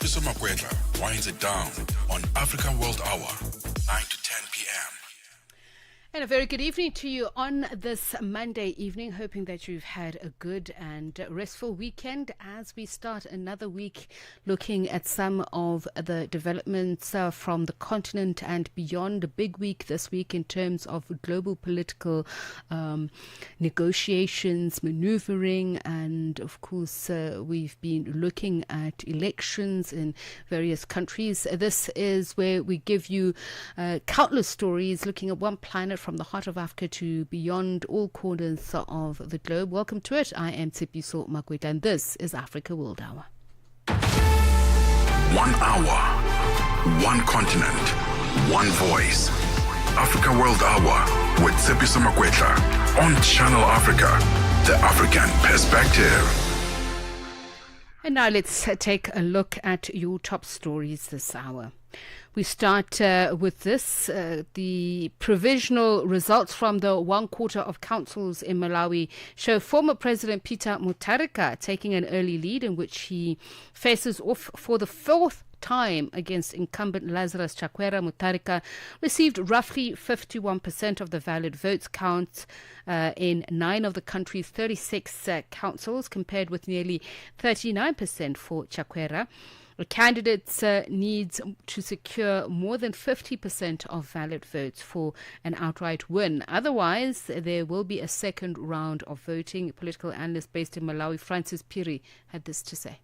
Tsepiso Makwetla winds it down on African World Hour, 9 to 10 p.m. And a very good evening to you on this Monday evening, hoping that you've had a good and restful weekend as we start another week looking at some of the developments from the continent and beyond. A big week this week in terms of global political negotiations, maneuvering, and of course we've been looking at elections in various countries. This is where we give you countless stories looking at one planet from the heart of Africa to beyond all corners of the globe. Welcome to it. I am Tsepiso Makwetla, and this is Africa World Hour. 1 hour, one continent, one voice. Africa World Hour with Tsepiso Makwetla on Channel Africa, the African perspective. And now let's take a look at your top stories this hour. We start with this. The provisional results from the one quarter of councils in Malawi show former President Peter Mutharika taking an early lead, in which he faces off for the fourth time against incumbent Lazarus Chakwera. Mutharika received roughly 51% of the valid votes count in 9 of the country's 36 councils, compared with nearly 39% for Chakwera. The candidates needs to secure more than 50% of valid votes for an outright win. Otherwise, there will be a second round of voting. Political analyst based in Malawi, Francis Piri, had this to say.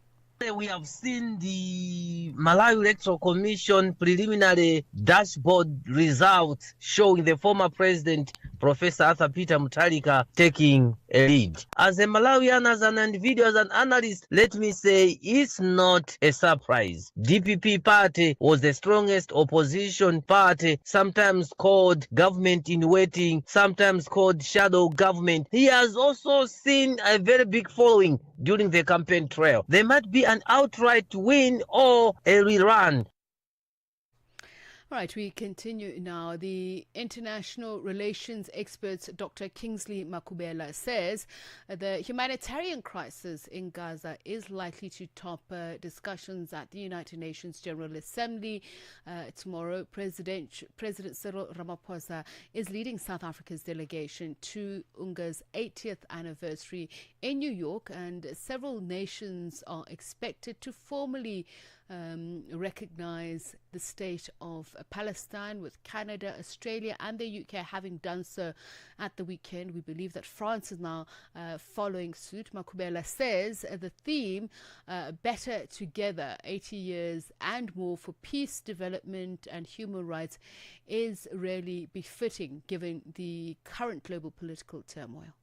We have seen the Malawi Electoral Commission preliminary dashboard results showing the former president, Professor Arthur Peter Mutharika, taking a lead. As a Malawian, as an individual, as an analyst, let me say it's not a surprise. DPP party was the strongest opposition party, sometimes called government in waiting, sometimes called shadow government. He has also seen a very big following during the campaign trail. There might be an outright win or a rerun. Right, we continue now. The international relations expert Dr. Kingsley Makubela says the humanitarian crisis in Gaza is likely to top discussions at the United Nations General Assembly. Tomorrow, President Cyril Ramaphosa is leading South Africa's delegation to UNGA's 80th anniversary in New York, and several nations are expected to formally recognize the state of Palestine, with Canada, Australia and the UK having done so at the weekend. We believe that France is now following suit. Makubela says the theme, Better Together, 80 years and more for peace, development and human rights, is really befitting given the current global political turmoil.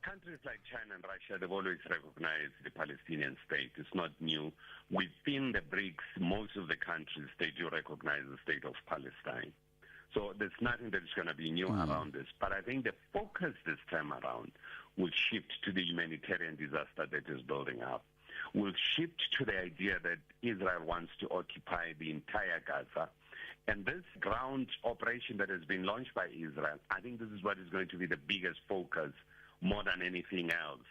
Countries like China and Russia, they've always recognized the Palestinian state. It's not new. Within the BRICS, most of the countries, they do recognize the state of Palestine. So there's nothing that is going to be new around this. But I think the focus this time around will shift to the humanitarian disaster that is building up. Will shift to the idea that Israel wants to occupy the entire Gaza. And this ground operation that has been launched by Israel, I think this is what is going to be the biggest focus more than anything else.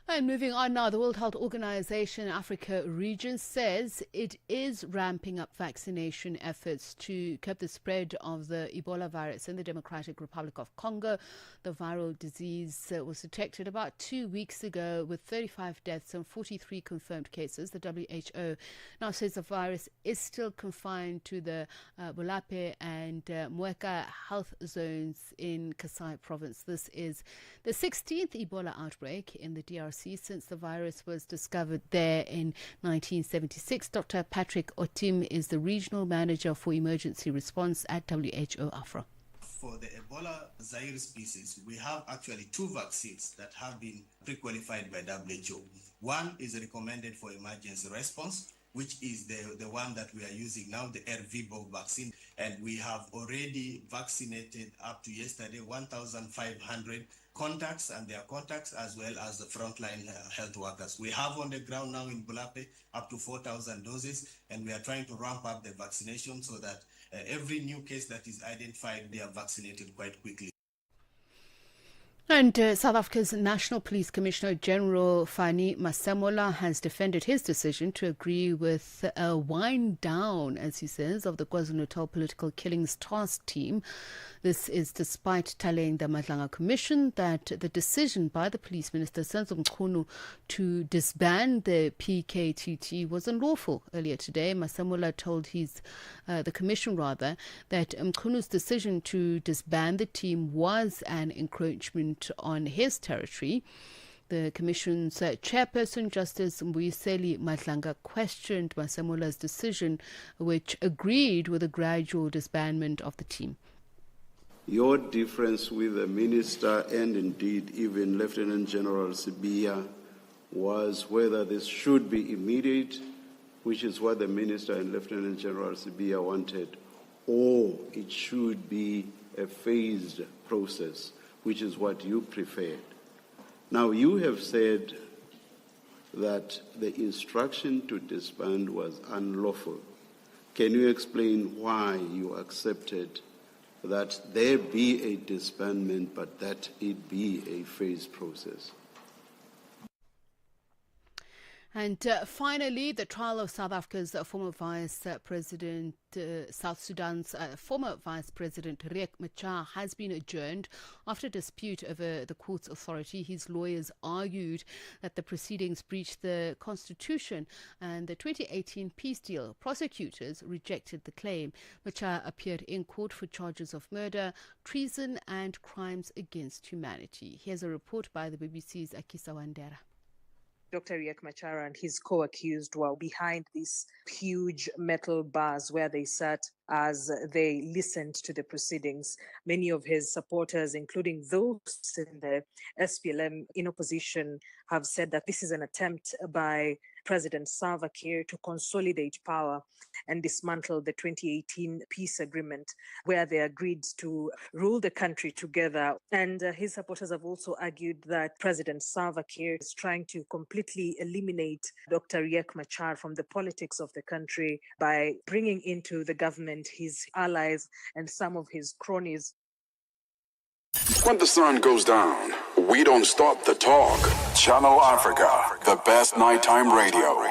And moving on now, the World Health Organization Africa region says it is ramping up vaccination efforts to curb the spread of the Ebola virus in the Democratic Republic of Congo. The viral disease was detected about 2 weeks ago with 35 deaths and 43 confirmed cases. The WHO now says the virus is still confined to the Bulape and Mweka health zones in Kasai province. This is the 16th Ebola outbreak in the DRC since the virus was discovered there in 1976. Dr. Patrick Otim is the regional manager for emergency response at WHO Afro. For the Ebola Zaire species, we have actually 2 vaccines that have been pre-qualified by WHO. One is recommended for emergency response, which is the one that we are using now, the RVBO vaccine. And we have already vaccinated up to yesterday 1,500 contacts and their contacts, as well as the frontline health workers. We have on the ground now in Bulape up to 4,000 doses, and we are trying to ramp up the vaccination so that every new case that is identified, they are vaccinated quite quickly. And South Africa's National Police Commissioner General Fani Masemola has defended his decision to agree with a wind down, as he says, of the KwaZulu-Natal Political Killings Task Team. This is despite telling the Madlanga Commission that the decision by the Police Minister Senzo Mchunu to disband the PKTT was unlawful. Earlier today, Masemola told the Commission that Mchunu's decision to disband the team was an encroachment on his territory. The Commission's chairperson, Justice Mbuyiseli Madlanga, questioned Masemola's decision, which agreed with a gradual disbandment of the team. Your difference with the Minister and indeed even Lieutenant General Sibiya was whether this should be immediate, which is what the Minister and Lieutenant General Sibiya wanted, or it should be a phased process, which is what you preferred. Now, you have said that the instruction to disband was unlawful. Can you explain why you accepted that there be a disbandment, but that it be a phased process? And finally, the trial of South Africa's former Vice President, South Sudan's former Vice President Riek Machar has been adjourned after a dispute over the court's authority. His lawyers argued that the proceedings breached the Constitution and the 2018 peace deal. Prosecutors rejected the claim. Machar appeared in court for charges of murder, treason and crimes against humanity. Here's a report by the BBC's Akisa Wandera. Dr. Riek Machar and his co-accused were behind these huge metal bars where they sat as they listened to the proceedings. Many of his supporters, including those in the SPLM in opposition, have said that this is an attempt by President Salva Kiir to consolidate power and dismantle the 2018 peace agreement, where they agreed to rule the country together. And his supporters have also argued that President Salva Kiir is trying to completely eliminate Dr. Riek Machar from the politics of the country by bringing into the government his allies and some of his cronies. When the sun goes down, we don't stop the talk. Channel Africa, the best nighttime radio.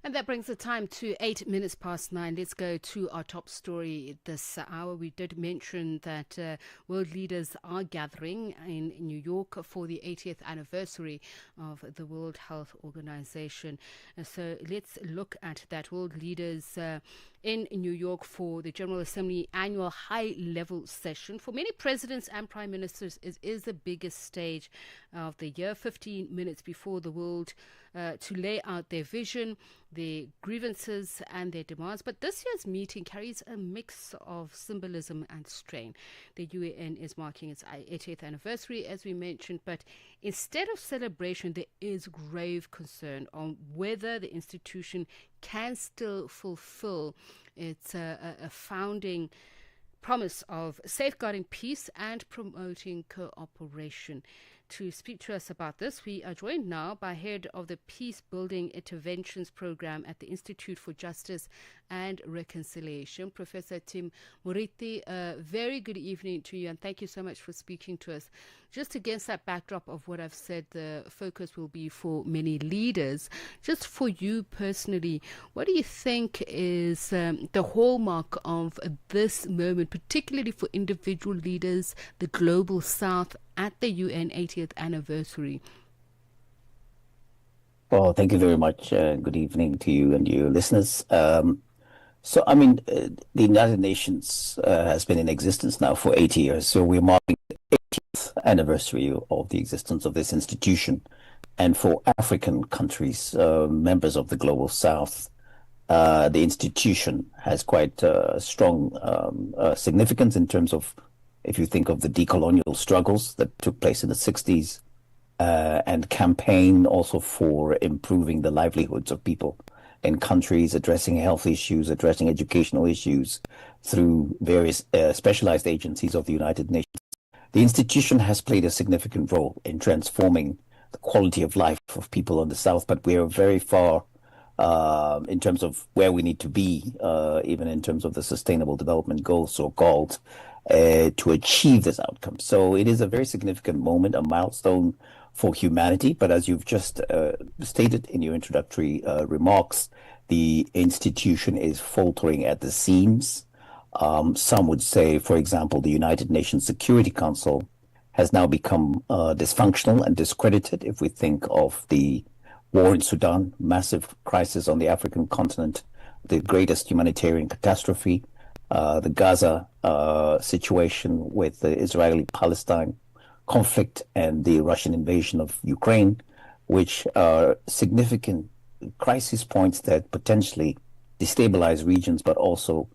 And that brings the time to 8 minutes past 9. Let's go to our top story this hour. We did mention that world leaders are gathering in New York for the 80th anniversary of the World Health Organization. So let's look at that. World leaders in New York for the General Assembly annual high-level session. For many presidents and prime ministers, it is the biggest stage of the year, 15 minutes before the world to lay out their vision, their grievances and their demands. But this year's meeting carries a mix of symbolism and strain. The UN is marking its 80th anniversary, as we mentioned, but instead of celebration, there is grave concern on whether the institution can still fulfill its a founding promise of safeguarding peace and promoting cooperation. To speak to us about this, we are joined now by head of the Peace Building Interventions Program at the Institute for Justice and Reconciliation, Professor Tim Murithi. Very good evening to you, and thank you so much for speaking to us. Just against that backdrop of what I've said, the focus will be for many leaders. Just for you personally, what do you think is the hallmark of this moment, particularly for individual leaders, the Global South, at the UN 80th anniversary? Well, thank you very much. Good evening to you and your listeners. The United Nations has been in existence now for 80 years. So we're marking the 80th anniversary of the existence of this institution. And for African countries, members of the Global South, the institution has quite strong significance in terms of, if you think of the decolonial struggles that took place in the 60s, and campaign also for improving the livelihoods of people in countries, addressing health issues, addressing educational issues through various specialized agencies of the United Nations. The institution has played a significant role in transforming the quality of life of people in the South, but we are very far in terms of where we need to be, even in terms of the Sustainable Development Goals, so-called, to achieve this outcome. So it is a very significant moment, a milestone for humanity. But as you've just stated in your introductory remarks, the institution is faltering at the seams. Some would say, for example, the United Nations Security Council has now become dysfunctional and discredited. If we think of the war in Sudan, massive crisis on the African continent, the greatest humanitarian catastrophe, the Gaza situation with the Israeli-Palestine conflict and the Russian invasion of Ukraine, which are significant crisis points that potentially destabilize regions, but also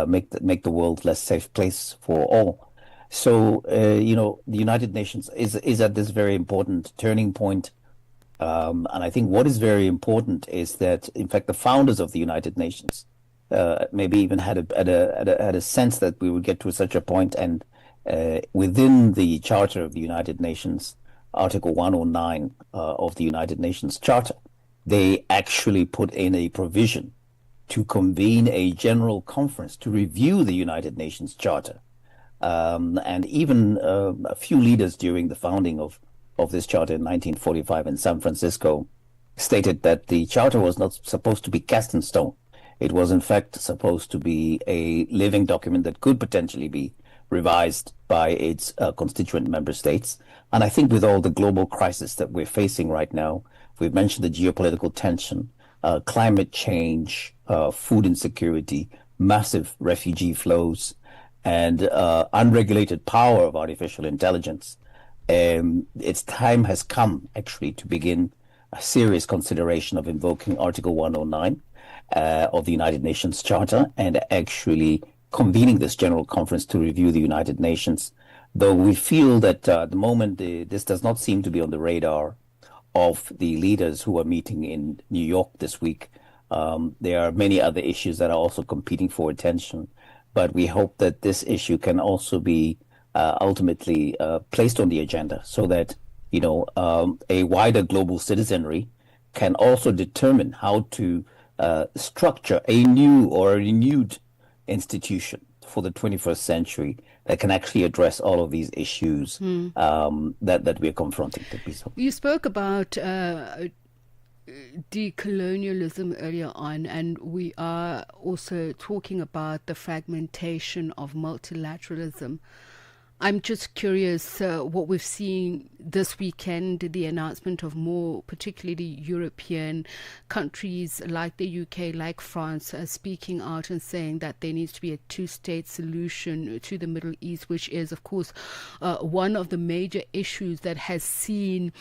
make the world less safe place for all. So, the United Nations is at this very important turning point. And I think what is very important is that, in fact, the founders of the United Nations maybe even had a sense that we would get to such a point. And within the Charter of the United Nations, Article 109 of the United Nations Charter, they actually put in a provision to convene a general conference to review the United Nations Charter. And even a few leaders during the founding of this charter in 1945 in San Francisco stated that the charter was not supposed to be cast in stone. It was, in fact, supposed to be a living document that could potentially be revised by its constituent member states. And I think with all the global crisis that we're facing right now, we've mentioned the geopolitical tension, climate change, food insecurity, massive refugee flows, and unregulated power of artificial intelligence. Its time has come, actually, to begin a serious consideration of invoking Article 109 of the United Nations Charter and actually convening this general conference to review the United Nations. Though we feel that at the moment this does not seem to be on the radar of the leaders who are meeting in New York this week. There are many other issues that are also competing for attention. But we hope that this issue can also be ultimately placed on the agenda so that, a wider global citizenry can also determine how to structure a new or a renewed institution for the 21st century that can actually address all of these issues that we're confronting. You spoke about decolonialism earlier on, and we are also talking about the fragmentation of multilateralism. I'm just curious what we've seen this weekend, the announcement of more particularly European countries like the UK, like France, speaking out and saying that there needs to be a two-state solution to the Middle East, which is, of course, one of the major issues that has seen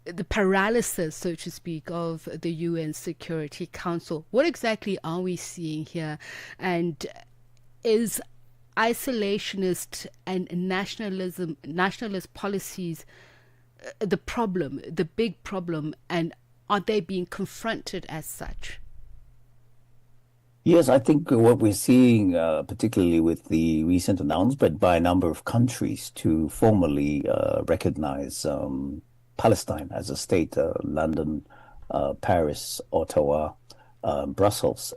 the paralysis, so to speak, of the UN Security Council. What exactly are we seeing here? And is isolationist and nationalist policies the problem, the big problem, and are they being confronted as such? Yes, I think what we're seeing, particularly with the recent announcement by a number of countries to formally recognize Palestine as a state, London, Paris, Ottawa, Brussels,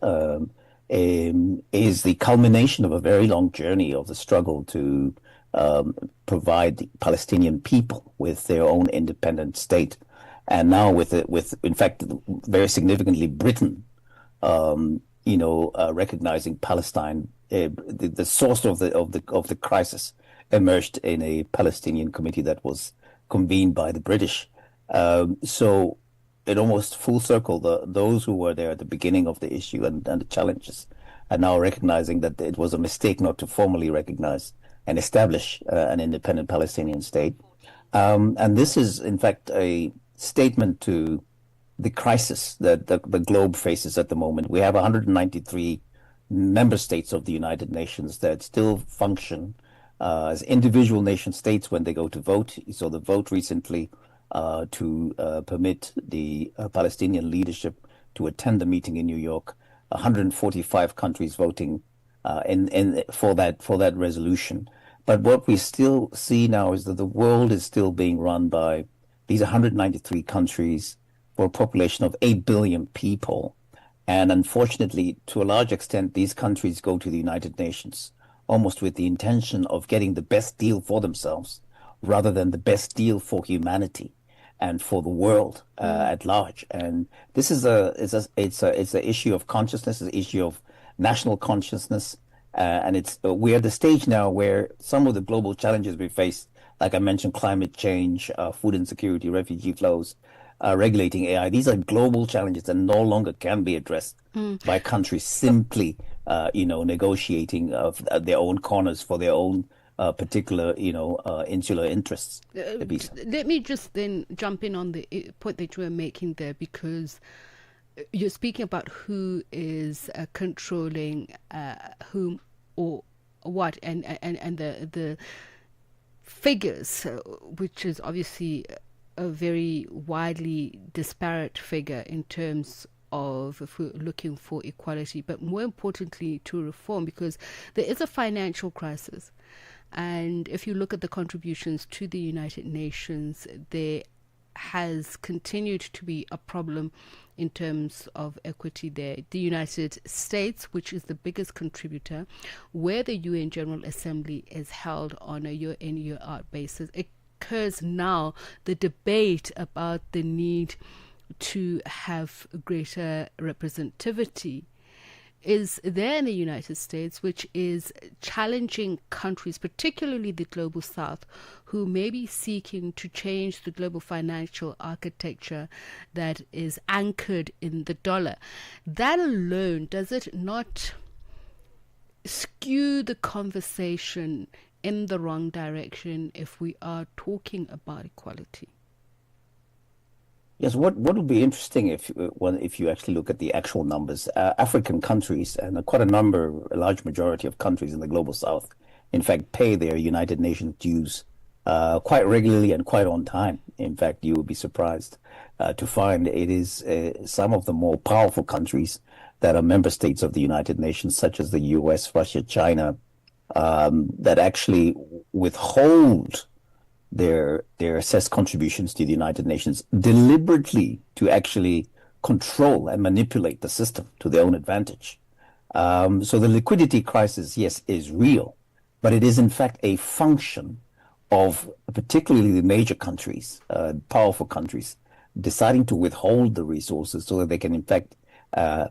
is the culmination of a very long journey of the struggle to provide the Palestinian people with their own independent state. And now with in fact, very significantly Britain, recognizing Palestine, the source of the crisis emerged in a Palestinian committee that was convened by the British. So it almost full circle, those who were there at the beginning of the issue and the challenges are now recognizing that it was a mistake not to formally recognize and establish an independent Palestinian state. And this is, in fact, a statement to the crisis that the globe faces at the moment. We have 193 member states of the United Nations that still function as individual nation states when they go to vote. So the vote recently to permit the Palestinian leadership to attend the meeting in New York, 145 countries voting for that resolution. But what we still see now is that the world is still being run by these 193 countries for a population of 8 billion people. And unfortunately, to a large extent, these countries go to the United Nations almost with the intention of getting the best deal for themselves rather than the best deal for humanity and for the world at large. And this is it's an issue of consciousness, it's an issue of national consciousness. And we're at the stage now where some of the global challenges we face, like I mentioned, climate change, food insecurity, refugee flows, regulating AI, these are global challenges that no longer can be addressed by countries simply, negotiating of their own corners for their own particular, insular interests. Let me just then jump in on the point that you were making there, because you're speaking about who is controlling whom or what, and the figures, which is obviously a very widely disparate figure in terms of if we're looking for equality, but more importantly to reform, because there is a financial crisis. And if you look at the contributions to the United Nations, there has continued to be a problem in terms of equity there. The United States, which is the biggest contributor, where the UN General Assembly is held on a year in, year out basis, it occurs now the debate about the need to have greater representativity is there in the United States, which is challenging countries, particularly the global south, who may be seeking to change the global financial architecture that is anchored in the dollar. That alone, does it not skew the conversation in the wrong direction if we are talking about equality? Yes, what would be interesting if you actually look at the actual numbers, African countries and quite a large majority of countries in the global south, in fact, pay their United Nations dues quite regularly and quite on time. In fact, you would be surprised to find it is some of the more powerful countries that are member states of the United Nations, such as the US, Russia, China, that actually withhold their assessed contributions to the United Nations deliberately to actually control and manipulate the system to their own advantage. So the liquidity crisis, yes, is real, but it is in fact a function of particularly the major countries, powerful countries, deciding to withhold the resources so that they can in fact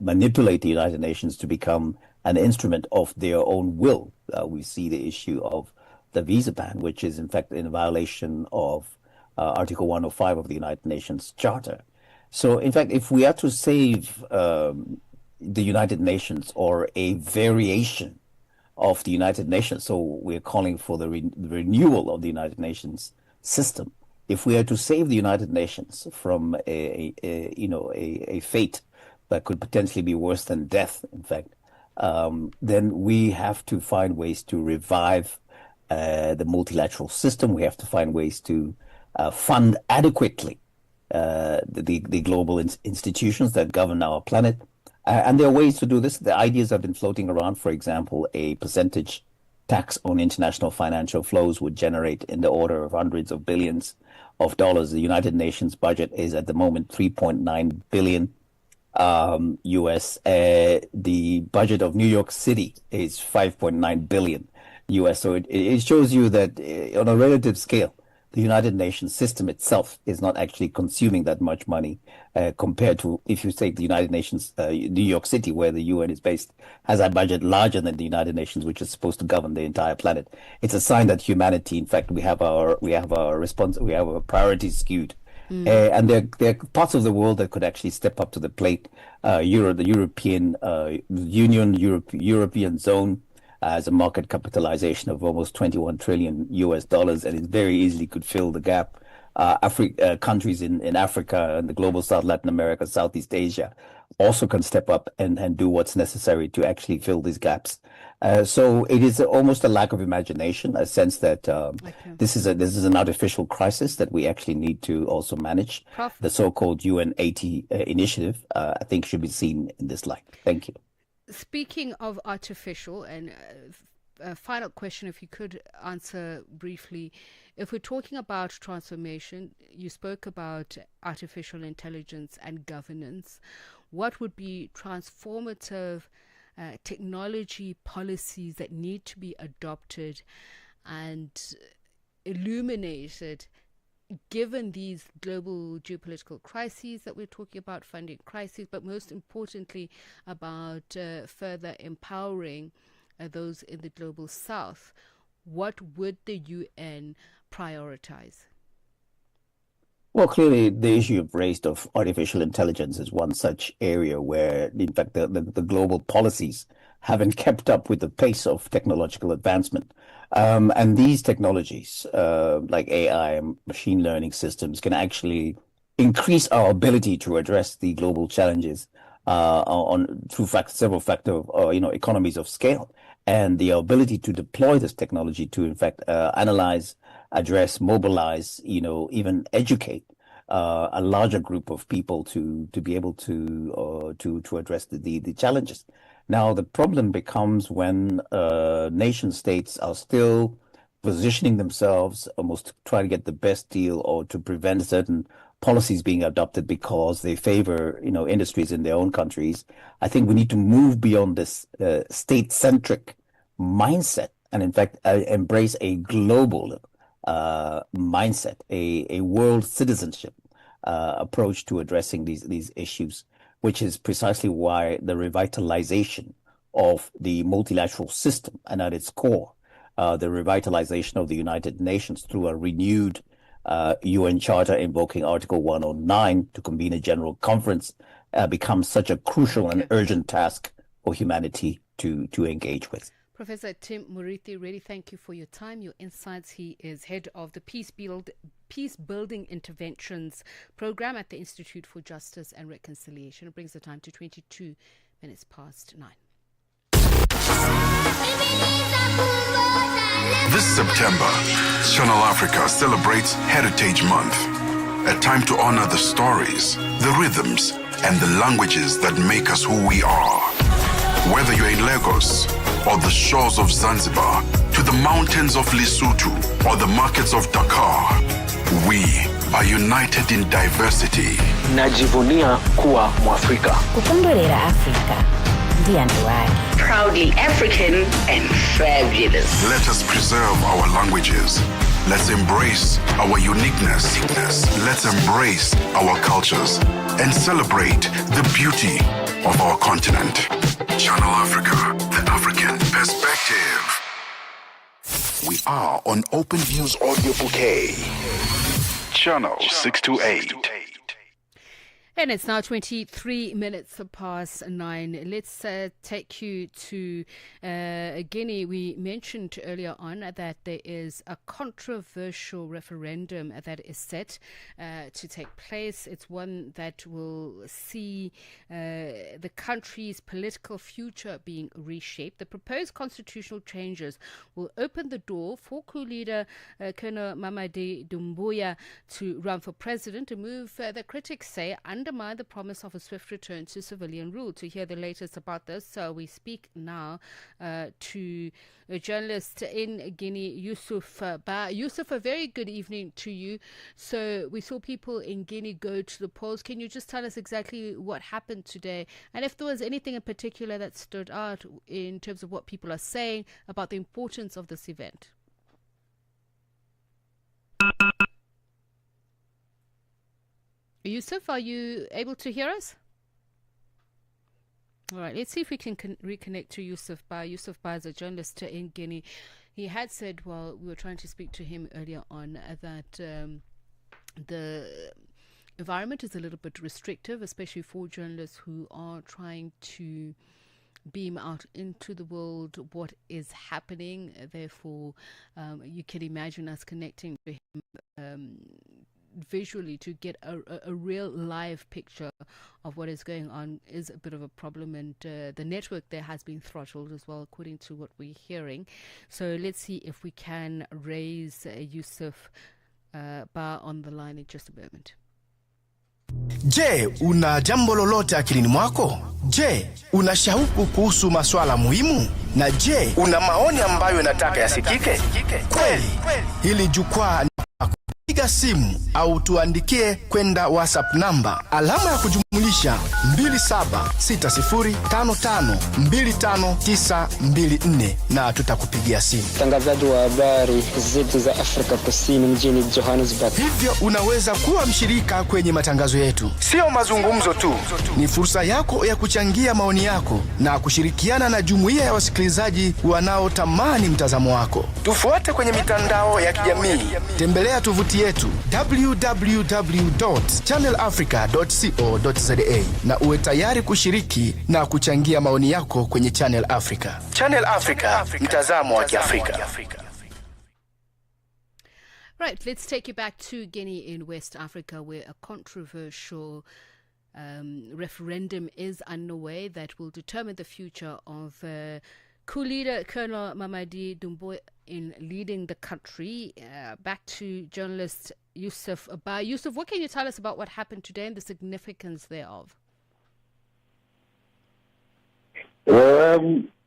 manipulate the United Nations to become an instrument of their own will. We see the issue of the visa ban, which is in fact in violation of Article 105 of the United Nations Charter. So in fact, if we are to save the United Nations or a variation of the United Nations, so we're calling for the renewal of the United Nations system, if we are to save the United Nations from a fate that could potentially be worse than death, in fact, then we have to find ways to revive the multilateral system. We have to find ways to fund adequately the global institutions that govern our planet. And there are ways to do this. The ideas have been floating around. For example, a percentage tax on international financial flows would generate in the order of hundreds of billions of dollars. The United Nations budget is at the moment 3.9 billion US. The budget of New York City is 5.9 billion US. So it shows you that on a relative scale, the United Nations system itself is not actually consuming that much money compared to, if you take the United Nations, New York City, where the UN is based, has a budget larger than the United Nations, which is supposed to govern the entire planet. It's a sign that humanity, in fact, we have our priorities skewed. And there are parts of the world that could actually step up to the plate. The European Union, European zone, has a market capitalization of almost 21 trillion US dollars, and it very easily could fill the gap. Countries in Africa and the global South, Latin America, Southeast Asia also can step up and do what's necessary to actually fill these gaps. So it is almost a lack of imagination, a sense that this is an artificial crisis that we actually need to also manage. The so-called UN 80 initiative, I think, should be seen in this light. Thank you. Speaking of artificial, and final question, if you could answer briefly. If we're talking about transformation, you spoke about artificial intelligence and governance. What would be transformative technology policies that need to be adopted and illuminated given these global geopolitical crises that we're talking about, funding crises, but most importantly about further empowering those in the global south? What would the UN prioritize? Well, clearly, the issue you've raised of artificial intelligence is one such area where, in fact, the global policies haven't kept up with the pace of technological advancement. And these technologies, like AI and machine learning systems, can actually increase our ability to address the global challenges through several factors, economies of scale, and the ability to deploy this technology to, in fact, analyze, address, mobilize, even educate a larger group of people to be able to address the challenges. Now, the problem becomes when nation states are still positioning themselves almost to try to get the best deal or to prevent certain policies being adopted because they favor, industries in their own countries. I think we need to move beyond this state-centric mindset and, in fact, embrace a global mindset, a world citizenship approach to addressing these issues, which is precisely why the revitalization of the multilateral system and at its core, the revitalization of the United Nations through a renewed UN Charter invoking Article 109 to convene a general conference becomes such a crucial and urgent task for humanity to engage with. Professor Tim Murithi, really thank you for your time, your insights. He is head of the Peace Building Interventions Program at the Institute for Justice and Reconciliation. It brings the time to 22 minutes past 9. This September, Channel Africa celebrates Heritage Month, a time to honor the stories, the rhythms, and the languages that make us who we are. Whether you're in Lagos or the shores of Zanzibar, to the mountains of Lesotho or the markets of Dakar, we are united in diversity. Najivunia kuwa Mwafrika. Kukondolera Afrika ndiye wake. Proudly African and fabulous. Let us preserve our languages. Let's embrace our uniqueness. Let's embrace our cultures and celebrate the beauty of our continent. Channel Africa, the African perspective. We are on Open Views Audio Bouquet. Channel 628. And it's now 23 minutes past 9. Let's take you to Guinea. We mentioned earlier on that there is a controversial referendum that is set to take place. It's one that will see the country's political future being reshaped. The proposed constitutional changes will open the door for coup leader Colonel Mamadi Doumbouya to run for president, a move that critics say undermine the promise of a swift return to civilian rule. To hear the latest about this, we speak now to a journalist in Guinea, Yusuf Ba. Yusuf, a very good evening to you. So we saw people in Guinea go to the polls. Can you just tell us exactly what happened today? And if there was anything in particular that stood out in terms of what people are saying about the importance of this event? Yusuf, are you able to hear us? All right, let's see if we can reconnect to Yusuf Ba. Yusuf Ba is a journalist in Guinea. He had said, well, we were trying to speak to him earlier on, that the environment is a little bit restrictive, especially for journalists who are trying to beam out into the world what is happening. Therefore, you can imagine us connecting to him visually to get a real live picture of what is going on is a bit of a problem, and the network there has been throttled as well, according to what we're hearing. So let's see if we can raise Yusuf Ba on the line in just a moment. Je, una jambo lolote akilini mwako? Je, una shauku kuhusu masuala muhimu? Na je, una maoni ambayo unataka yasikike? Kweli, hili jukwaa ni piga simu au tuandikie kwenda WhatsApp namba alama ya kujumulisha 2760552594 na tutakupigia simu. Mtangazaji wa habari zetu za Afrika Kusini mjini Johannesburg. Hivyo unaweza kuwa mshirika kwenye matangazo yetu. Sio mazungumzo tu, ni fursa yako ya kuchangia maoni yako na kushirikiana na jumuiya ya wasikilizaji wanaotamani mtazamo wako. Tufuate kwenye mitandao ya kijamii. Tembelea tovuti yetu www.channelafrica.co.za na uwe tayari kushiriki na kuchangia maoni yako kwenye Channel Africa. Channel Africa, mtazamo wa Kiafrika. Right, let's take you back to Guinea in West Africa, where a controversial referendum is underway that will determine the future of coup leader Colonel Mamadi Doumbouya in leading the country. Back to journalist Yusuf Abba. Yusuf, what can you tell us about what happened today and the significance thereof?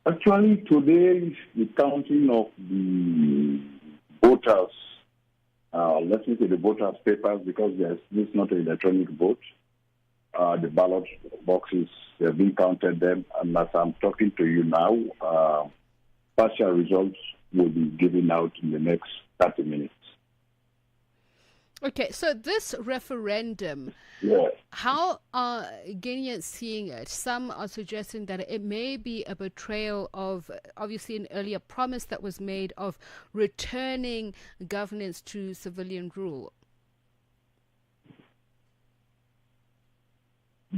Actually, today is the counting of the voters. Let me say the voters' papers, because this is not an electronic vote. The ballot boxes, they have been counted them, and as I'm talking to you now, partial results will be given out in the next 30 minutes. Okay, so this referendum, how are Guineans seeing it? Some are suggesting that it may be a betrayal of, obviously, an earlier promise that was made of returning governance to civilian rule.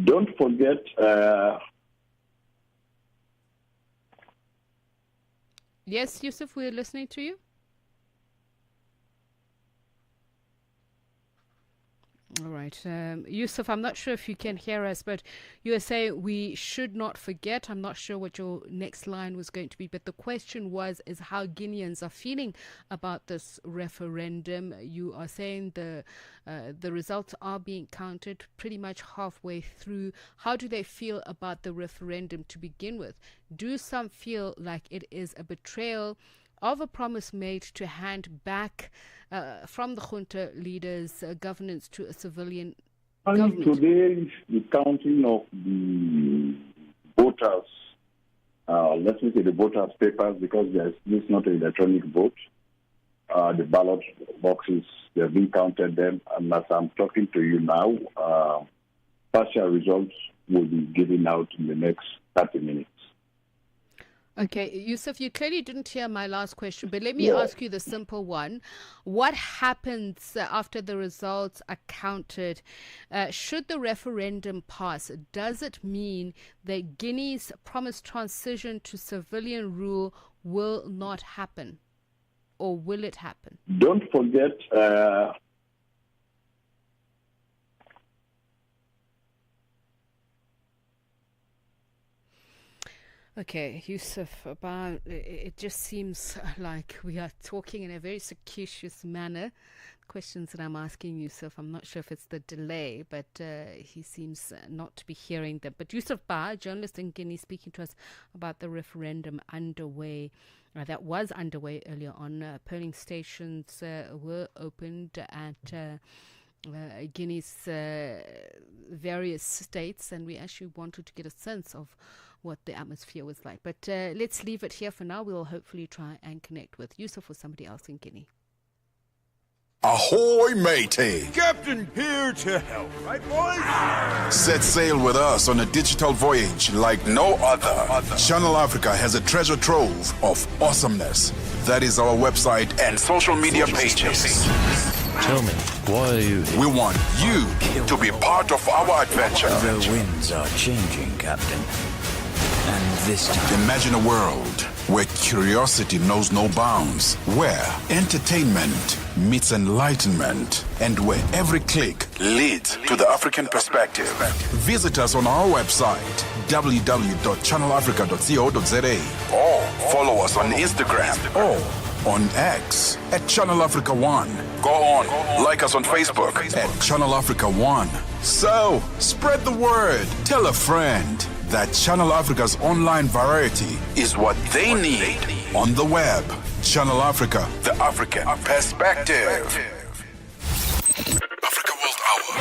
Don't forget, yes, Yusuf, we're listening to you. All right. Yusuf, I'm not sure if you can hear us, but you are saying we should not forget. I'm not sure what your next line was going to be, but the question is how Guineans are feeling about this referendum. You are saying the results are being counted pretty much halfway through. How do they feel about the referendum to begin with? Do some feel like it is a betrayal of a promise made to hand back from the junta leaders governance to a civilian government? Today is the counting of the voters. Let me say the voters' papers, because this is not an electronic vote. The ballot boxes, they have been counted them, and as I'm talking to you now, partial results will be given out in the next 30 minutes. Okay, Yusuf, you clearly didn't hear my last question, but let me ask you the simple one. What happens after the results are counted? Should the referendum pass, does it mean that Guinea's promised transition to civilian rule will not happen? Or will it happen? Don't forget, Okay, Yusuf, about it just seems like we are talking in a very circuitous manner. Questions that I'm asking Yusuf, I'm not sure if it's the delay, but he seems not to be hearing them. But Yusuf Ba, journalist in Guinea, speaking to us about the referendum underway, that was underway earlier on. Polling stations were opened at Guinea's various states, and we actually wanted to get a sense of what the atmosphere was like. But let's leave it here for now. We'll hopefully try and connect with Yusuf or somebody else in Guinea. Ahoy, matey! Captain here to help, right, boys? Set sail with us on a digital voyage like no other. Channel Africa has a treasure trove of awesomeness. That is our website and social media pages. Tell me, why are you here? We want you to be part of our adventure. The winds are changing, Captain. And this time... Imagine a world where curiosity knows no bounds, where entertainment meets enlightenment, and where every click leads to the African perspective. Visit us on our website, www.channelafrica.co.za, or follow us on Instagram or on X at Channel Africa 1. Go on, like us on Facebook at Channel Africa 1. So, spread the word, tell a friend. that Channel Africa's online variety is what they need. On the web, Channel Africa, the African perspective. Africa World Hour.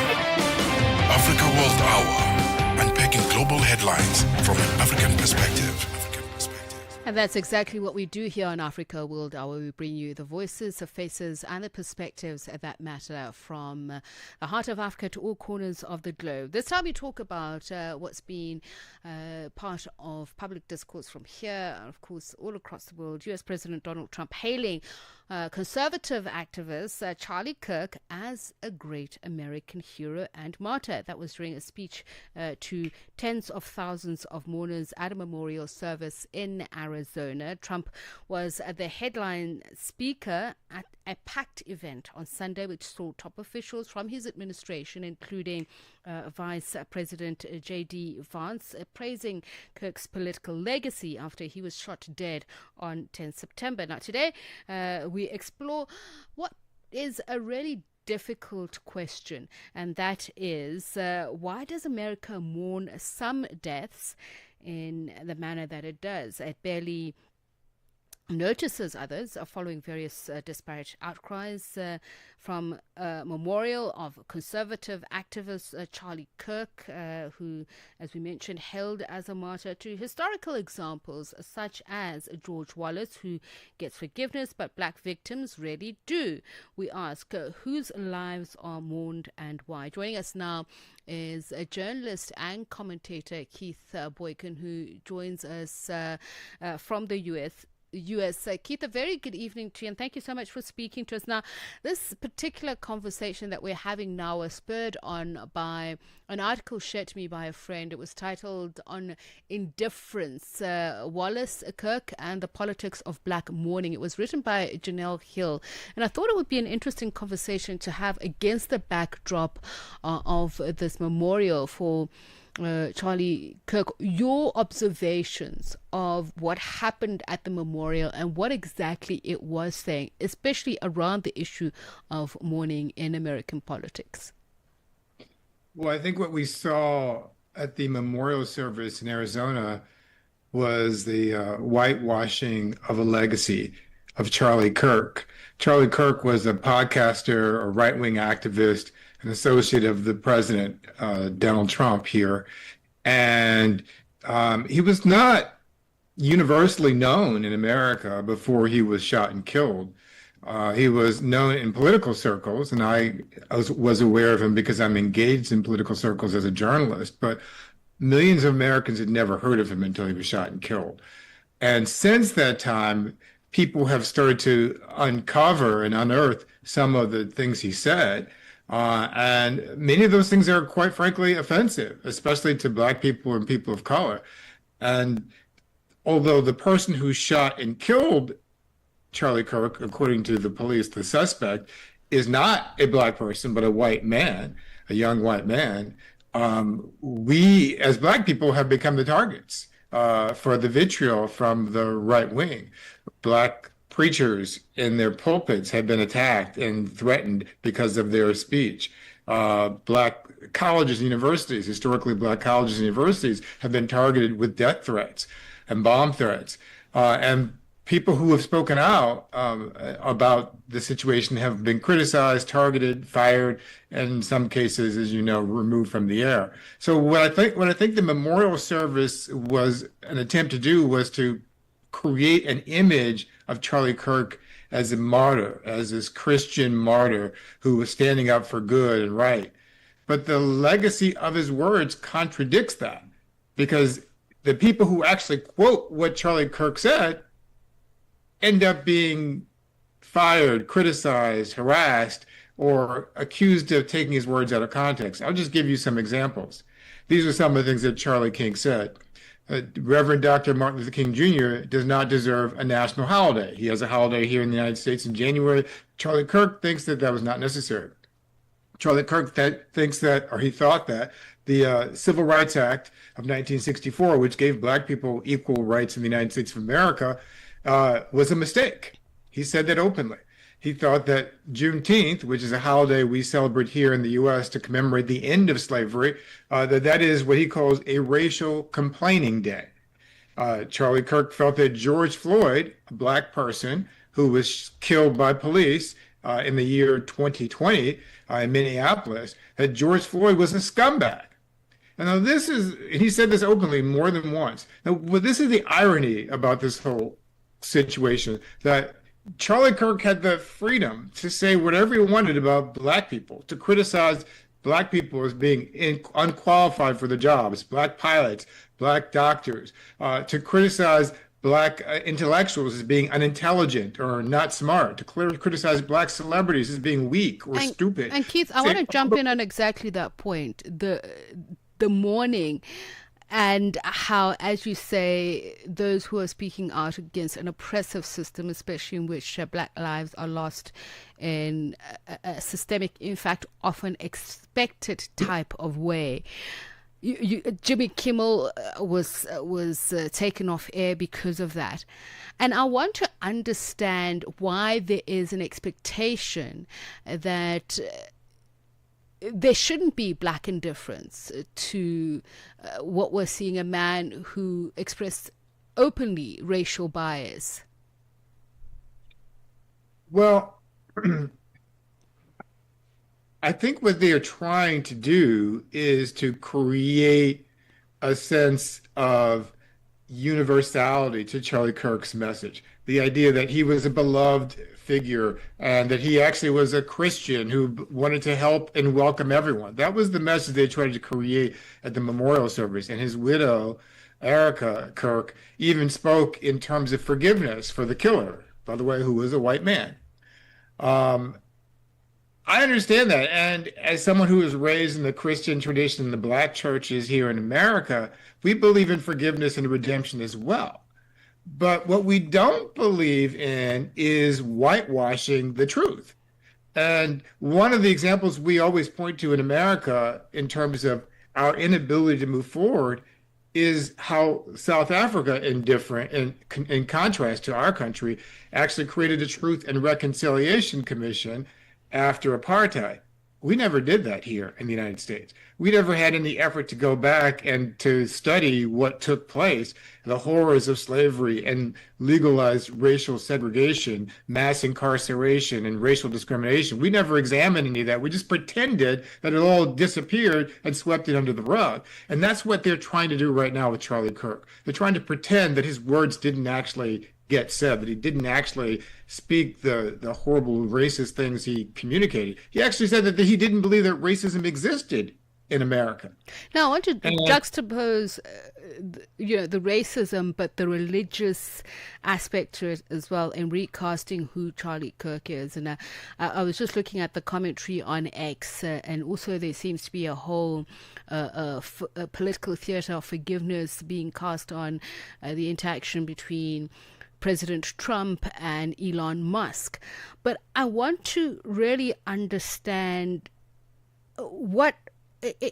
Africa World Hour. Unpacking global headlines from an African perspective. And that's exactly what we do here on Africa World Hour. We bring you the voices, the faces, and the perspectives that matter from the heart of Africa to all corners of the globe. This time we talk about what's been part of public discourse from here, and of course, all across the world. US President Donald Trump hailing conservative activist Charlie Kirk as a great American hero and martyr. That was during a speech to tens of thousands of mourners at a memorial service in Arizona. Trump was the headline speaker at a packed event on Sunday, which saw top officials from his administration, including Vice President J.D. Vance, praising Kirk's political legacy after he was shot dead on 10 September. Now, today, we explore what is a really difficult question, and that is why does America mourn some deaths in the manner that it does? It barely notices others following various disparate outcries from a memorial of conservative activist Charlie Kirk, who, as we mentioned, hailed as a martyr, to historical examples such as George Wallace, who gets forgiveness but black victims rarely do. We ask whose lives are mourned and why. Joining us now is a journalist and commentator, Keith Boykin, who joins us from the US. Keith, a very good evening to you, and thank you so much for speaking to us. Now, this particular conversation that we're having now was spurred on by an article shared to me by a friend. It was titled "On Indifference, Wallace, Kirk, and the Politics of Black Mourning." It was written by Janelle Hill, and I thought it would be an interesting conversation to have against the backdrop of this memorial for Charlie Kirk, your observations of what happened at the memorial and what exactly it was saying, especially around the issue of mourning in American politics. Well, I think what we saw at the memorial service in Arizona was the whitewashing of a legacy of Charlie Kirk. Charlie Kirk was a podcaster, a right-wing activist, an associate of the president, Donald Trump here. And he was not universally known in America before he was shot and killed. He was known in political circles, and I was aware of him because I'm engaged in political circles as a journalist, but millions of Americans had never heard of him until he was shot and killed. And since that time, people have started to uncover and unearth some of the things he said. And many of those things are quite frankly offensive, especially to Black people and people of color. And although the person who shot and killed Charlie Kirk, according to the police, the suspect, is not a Black person, but a white man, a young white man, we as Black people have become the targets for the vitriol from the right wing. Black preachers in their pulpits have been attacked and threatened because of their speech. Black colleges and universities, historically Black colleges and universities, have been targeted with death threats and bomb threats. And people who have spoken out about the situation have been criticized, targeted, fired, and in some cases, as you know, removed from the air. So what I think the memorial service was an attempt to do was to create an image of Charlie Kirk as a martyr, as this Christian martyr who was standing up for good and right. But the legacy of his words contradicts that, because the people who actually quote what Charlie Kirk said end up being fired, criticized, harassed, or accused of taking his words out of context. I'll just give you some examples. These are some of the things that Charlie King said. Reverend Dr. Martin Luther King Jr. does not deserve a national holiday. He has a holiday here in the United States in January. Charlie Kirk thinks that that was not necessary. Charlie Kirk thinks that, or he thought that, the Civil Rights Act of 1964, which gave Black people equal rights in the United States of America, was a mistake. He said that openly. He thought that Juneteenth, which is a holiday we celebrate here in the U.S. to commemorate the end of slavery, that is what he calls a racial complaining day. Charlie Kirk felt that George Floyd, a black person who was killed by police in the year 2020 in Minneapolis, that George Floyd was a scumbag. And now he said this openly more than once. Now, this is the irony about this whole situation, that Charlie Kirk had the freedom to say whatever he wanted about black people, to criticize black people as being unqualified for the jobs, black pilots, black doctors, to criticize black intellectuals as being unintelligent or not smart, to criticize black celebrities as being weak or stupid. And Keith, I want to jump in on exactly that point. The mourning and how, as you say, those who are speaking out against an oppressive system, especially in which black lives are lost in a systemic, in fact, often expected type of way. Jimmy Kimmel was taken off air because of that. And I want to understand why there is an expectation that there shouldn't be black indifference to what we're seeing, a man who expressed openly racial bias. Well, I think what they are trying to do is to create a sense of universality to Charlie Kirk's message. The idea that he was a beloved figure and that he actually was a Christian who wanted to help and welcome everyone. That was the message they tried to create at the memorial service. And his widow, Erica Kirk, even spoke in terms of forgiveness for the killer, by the way, who was a white man. I understand that. And as someone who was raised in the Christian tradition in the black churches here in America, we believe in forgiveness and redemption as well. But what we don't believe in is whitewashing the truth. And one of the examples we always point to in America in terms of our inability to move forward is how South Africa, in contrast to our country, actually created a Truth and Reconciliation Commission after apartheid. We never did that here in the United States. We never had any effort to go back and to study what took place, the horrors of slavery and legalized racial segregation, mass incarceration, and racial discrimination. We never examined any of that. We just pretended that it all disappeared and swept it under the rug. And that's what they're trying to do right now with Charlie Kirk. They're trying to pretend that his words didn't actually get said, that he didn't actually speak the horrible racist things he communicated. He actually said that he didn't believe that racism existed in America. Now, I want to juxtapose, the racism, but the religious aspect to it as well, in recasting who Charlie Kirk is. And I was just looking at the commentary on X, and also there seems to be a whole a political theater of forgiveness being cast on the interaction between President Trump and Elon Musk. But I want to really understand what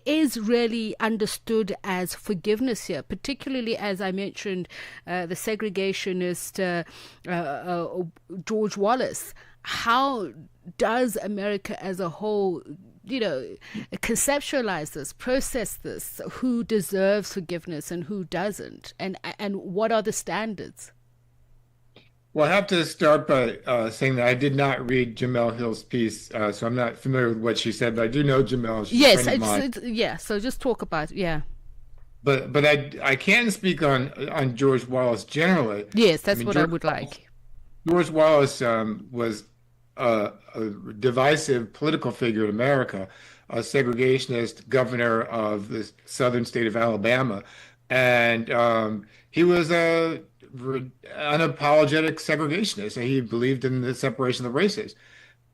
is really understood as forgiveness here, particularly as I mentioned the segregationist George Wallace. How does America as a whole, conceptualize this, process this? Who deserves forgiveness and who doesn't? And what are the standards? Well, I have to start by saying that I did not read Jamel Hill's piece, so I'm not familiar with what she said, but I do know Jamel. She's yes, a friend of mine. So just talk about it, yeah. But I can speak on George Wallace generally. Yes, that's what I would like. George Wallace was a divisive political figure in America, a segregationist governor of the southern state of Alabama, and he was a unapologetic segregationist, and he believed in the separation of the races.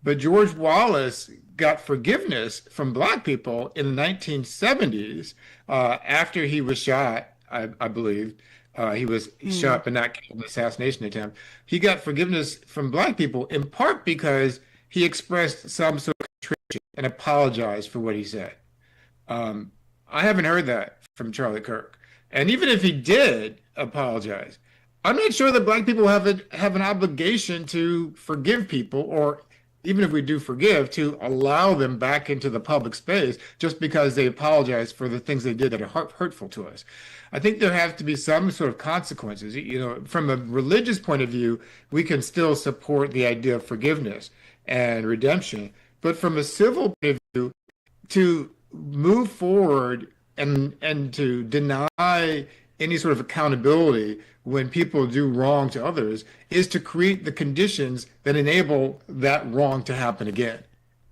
But George Wallace got forgiveness from black people in the 1970s after he was shot, I believe. He was shot but not killed in an assassination attempt. He got forgiveness from black people in part because he expressed some sort of contrition and apologized for what he said. I haven't heard that from Charlie Kirk. And even if he did apologize, I'm not sure that black people have an obligation to forgive people or even if we do forgive, to allow them back into the public space just because they apologize for the things they did that are hurtful to us. I think there have to be some sort of consequences. From a religious point of view, we can still support the idea of forgiveness and redemption. But from a civil point of view, to move forward and to deny any sort of accountability when people do wrong to others is to create the conditions that enable that wrong to happen again.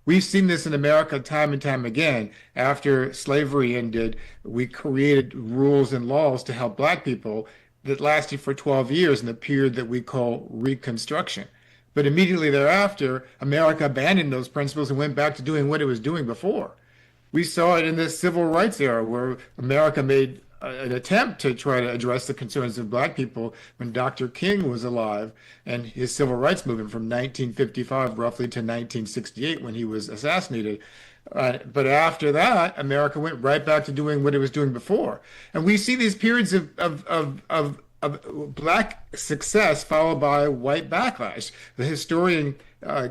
We've seen this in America time and time again. After slavery ended, we created rules and laws to help Black people that lasted for 12 years in the period that we call Reconstruction. But immediately thereafter, America abandoned those principles and went back to doing what it was doing before. We saw it in the civil rights era, where America made an attempt to try to address the concerns of Black people when Dr. King was alive and his civil rights movement from 1955 roughly to 1968 when he was assassinated. But after that, America went right back to doing what it was doing before. And we see these periods of Black success followed by white backlash. The historian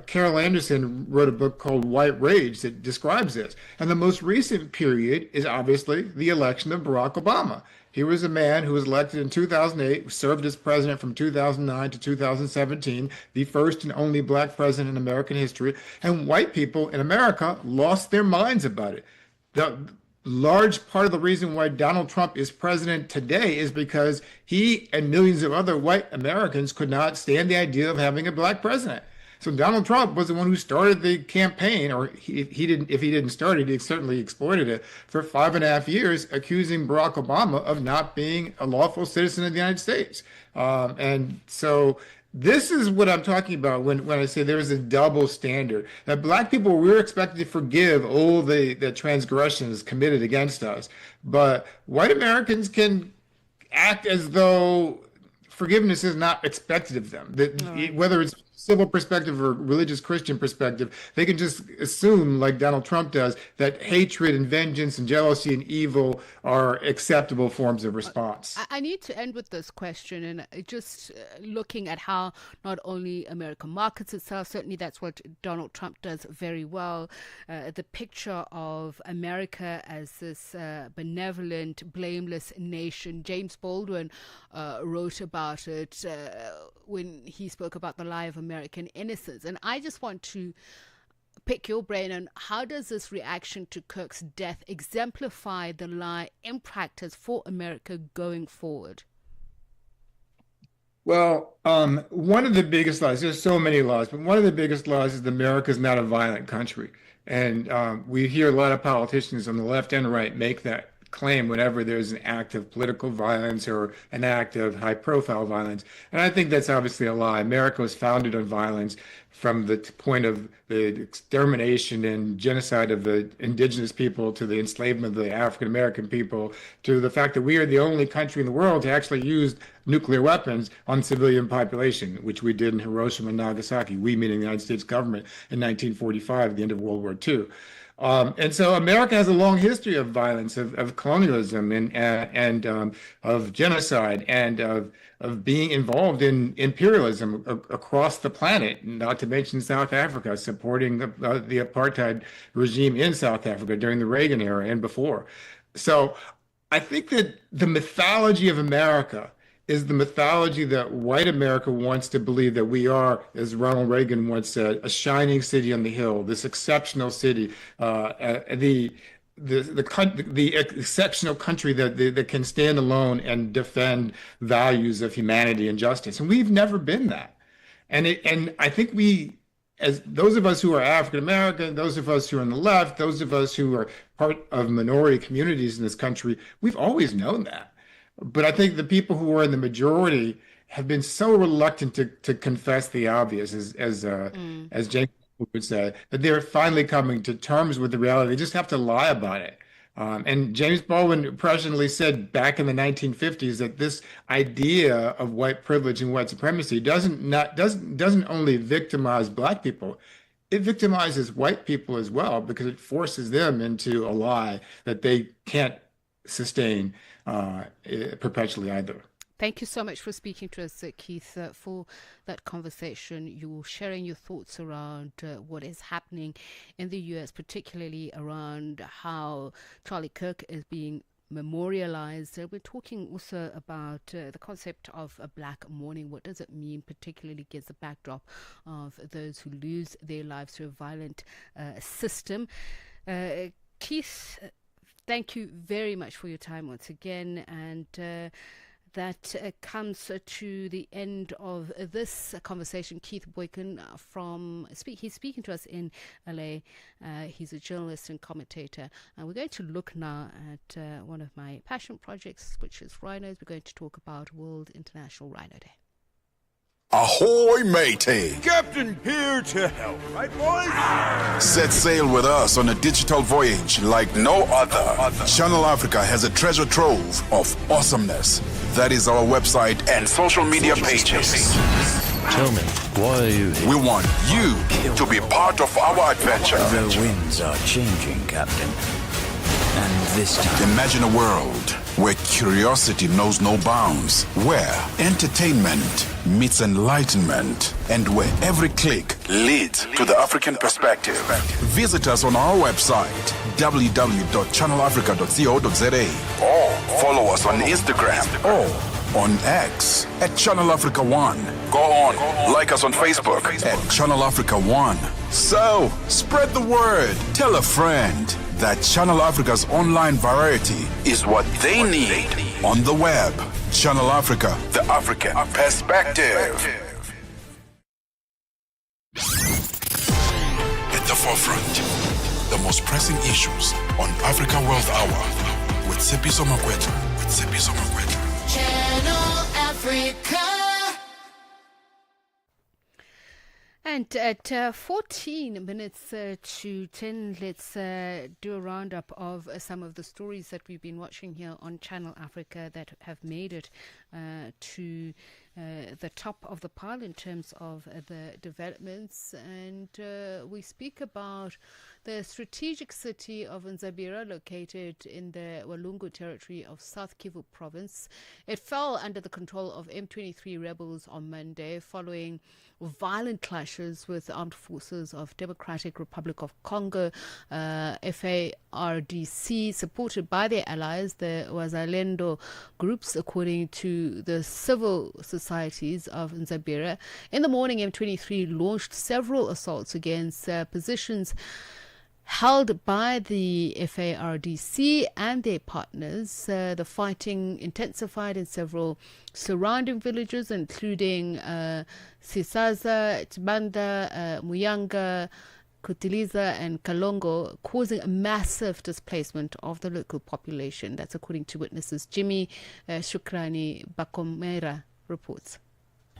Carol Anderson wrote a book called White Rage that describes this. And the most recent period is obviously the election of Barack Obama. He was a man who was elected in 2008, served as president from 2009 to 2017, the first and only Black president in American history. And white people in America lost their minds about it. The large part of the reason why Donald Trump is president today is because he and millions of other white Americans could not stand the idea of having a Black president. So Donald Trump was the one who started the campaign, or if he didn't start it, he certainly exploited it for 5.5 years, accusing Barack Obama of not being a lawful citizen of the United States. And so this is what I'm talking about when I say there is a double standard. That Black people, we're expected to forgive all the transgressions committed against us, but white Americans can act as though forgiveness is not expected of them. Whether it's civil perspective or religious Christian perspective, they can just assume, like Donald Trump does, that hatred and vengeance and jealousy and evil are acceptable forms of response. I need to end with this question, and just looking at how not only America markets itself, certainly that's what Donald Trump does very well, the picture of America as this benevolent, blameless nation. James Baldwin wrote about it when he spoke about the lie of American innocence. And I just want to pick your brain on how does this reaction to Kirk's death exemplify the lie in practice for America going forward? Well, one of the biggest lies, there's so many lies, but one of the biggest lies is that America is not a violent country. And we hear a lot of politicians on the left and right make that claim whenever there's an act of political violence or an act of high-profile violence. And I think that's obviously a lie. America was founded on violence from the point of the extermination and genocide of the indigenous people to the enslavement of the African-American people to the fact that we are the only country in the world to actually use nuclear weapons on civilian population, which we did in Hiroshima and Nagasaki, we meaning the United States government in 1945 at the end of World War II. And so America has a long history of violence, of colonialism and of genocide and of being involved in imperialism across the planet, not to mention South Africa, supporting the apartheid regime in South Africa during the Reagan era and before. So I think that the mythology of America is the mythology that white America wants to believe that we are, as Ronald Reagan once said, a shining city on the hill, this exceptional city, the exceptional country that can stand alone and defend values of humanity and justice. And we've never been that. And I think we, as those of us who are African American, those of us who are on the left, those of us who are part of minority communities in this country, we've always known that. But I think the people who are in the majority have been so reluctant to confess the obvious, as James would say, that they're finally coming to terms with the reality. They just have to lie about it. And James Baldwin presciently said back in the 1950s that this idea of white privilege and white supremacy doesn't only victimize Black people, it victimizes white people as well, because it forces them into a lie that they can't sustain perpetually either. Thank you so much for speaking to us, Keith, for that conversation. You're sharing your thoughts around what is happening in the U.S., particularly around how Charlie Kirk is being memorialized. We're talking also about the concept of a black mourning. What does it mean, particularly against the backdrop of those who lose their lives through a violent system? Keith, thank you very much for your time once again, and that comes to the end of this conversation. Keith Boykin he's speaking to us in LA. He's a journalist and commentator. And we're going to look now at one of my passion projects, which is rhinos. We're going to talk about World International Rhino Day. Ahoy, matey! Captain here to help, right, boys? Set sail with us on a digital voyage like no other. Channel Africa has a treasure trove of awesomeness. That is our website and social media pages. Tell me, why are you here? We want you to be part of our adventure. The winds are changing, Captain. And this time... Imagine a world where curiosity knows no bounds, where entertainment meets enlightenment, and where every click leads to the African perspective. Visit us on our website, www.channelafrica.co.za, or follow us on Instagram or on X at Channel Africa 1. Go on, like us on Facebook at Channel Africa 1. So, spread the word. Tell a friend that Channel Africa's online variety is what they need on the web. Channel Africa, the African perspective. At the forefront, the most pressing issues on Africa World Hour with Tsepiso Makwetla. Channel Africa. And at 14 minutes to 10, let's do a roundup of some of the stories that we've been watching here on Channel Africa that have made it to the top of the pile in terms of the developments. And we speak about the strategic city of Nzabira, located in the Walungu territory of South Kivu province. It fell under the control of M23 rebels on Monday following violent clashes with the armed forces of Democratic Republic of Congo, FARDC, supported by their allies, the Wazalendo groups, according to the civil societies of Nzabira. In the morning, M23 launched several assaults against positions held by the FARDC and their partners. The fighting intensified in several surrounding villages, including Sisaza, Tibanda, Muyanga, Kutiliza and Kalongo, causing a massive displacement of the local population. That's according to witnesses. Jimmy Shukrani Bakomera reports.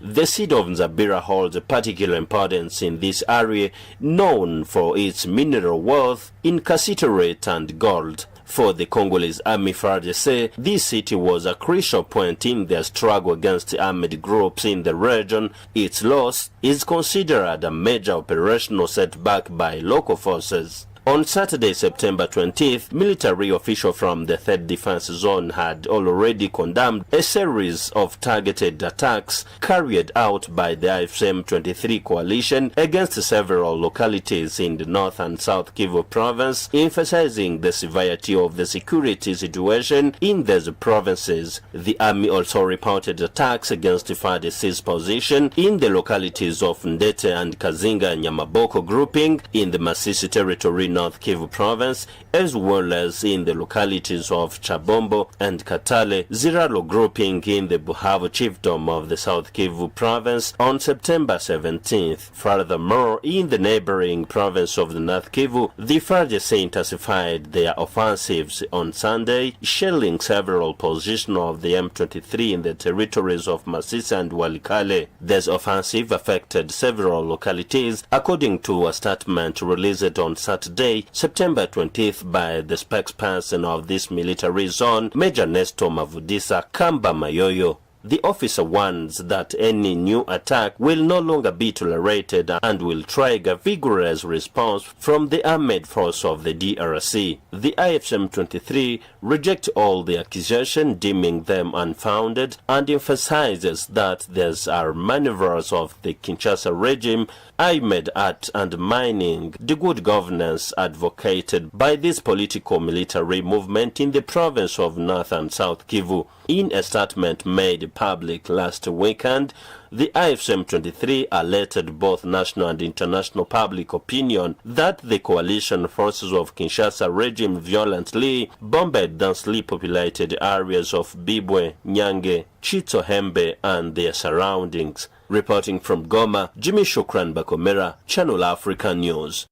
The city of Nzabira holds a particular importance in this area, known for its mineral wealth in cassiterite and gold. For the Congolese army FARDC, this city was a crucial point in their struggle against armed groups in the region. Its loss is considered a major operational setback by local forces. On Saturday, September 20th, military officials from the 3rd Defense Zone had already condemned a series of targeted attacks carried out by the AFCM-23 coalition against several localities in the North and South Kivu province, emphasizing the severity of the security situation in these provinces. The army also reported attacks against FARDC's position in the localities of Ndete and Kazinga and Nyamaboko grouping in the Masisi territory, North Kivu province, as well as in the localities of Chabombo and Katale, Ziralo grouping in the Buhavu chiefdom of the South Kivu province on September 17th. Furthermore, in the neighboring province of the North Kivu, the FARDC intensified their offensives on Sunday, shelling several positions of the M23 in the territories of Masisi and Walikale. This offensive affected several localities, according to a statement released on Saturday, September 20th by the spokesperson of this military zone, Major Nestor Mavudisa Kamba Mayoyo. The officer warns that any new attack will no longer be tolerated and will trigger vigorous response from the armed force of the DRC. The IFM-23 reject all the accusations, deeming them unfounded, and emphasizes that these are maneuvers of the Kinshasa regime aimed at undermining the good governance advocated by this political military movement in the province of North and South Kivu. In a statement made public last weekend, the IFM-23 alerted both national and international public opinion that the coalition forces of Kinshasa regime violently bombed densely populated areas of Bibwe, Nyange, Chitsohembe and their surroundings. Reporting from Goma, Jimmy Shukran Bakomera, Channel Africa News.